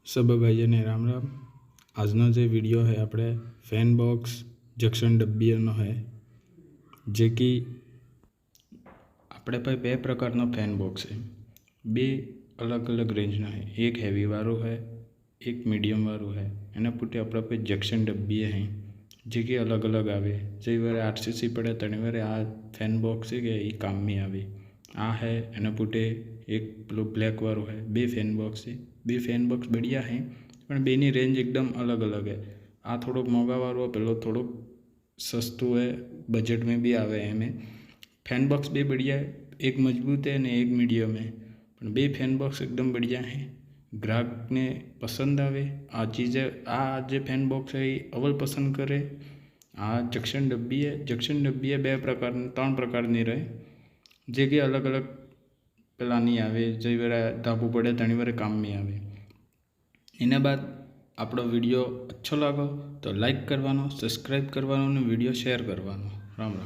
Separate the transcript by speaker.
Speaker 1: सब भाई ने राम राम। आजनो जो वीडियो है अपने फैन बॉक्स जक्शन डब्बीनो है जे कि अपने पास बे प्रकारनो फैन बॉक्स है। बे अलग अलग रेंजना है। एक हेवी वारो है, एक मीडियम वारो है। एना पुटे अपने पे जक्शन डब्बी है जे कि अलग अलग आवे। जे वारे 8cc पड़े तने वारे आ फैन बॉक्स है कि काम में आवे। आ है एना पुटे एक पेलो ब्लैक वारो है। बे फैन बॉक्स है। बे फैन बॉक्स बढ़िया है पण बेनी रेंज एकदम अलग अलग है। आ थोड़ोक मोंघा वारो पेलो थोड़ोक सस्तु है, बजट में भी आवे। एमें फैन बॉक्स बे बढ़िया है, एक मजबूत है ने एक मीडियम है पण बे फैन बॉक्स एकदम बढ़िया है। ग्राहक ने पसंद आवे आ चीज़। आ जे फैन बॉक्स है अवल पसंद करे। आ जक्शन डब्बी है। जक्शन डब्बी है बे प्रकार 3 प्रकारनी रहे जे कि अलग अलग पेलानी आवे। जे वारे धाबू पड़े तणी वारे काम में आवे। एना बाद आपणो विडियो अच्छो लागो तो लाइक करवानो, सब्सक्राइब करवानो ने विडियो शेर करवानो। राम राम।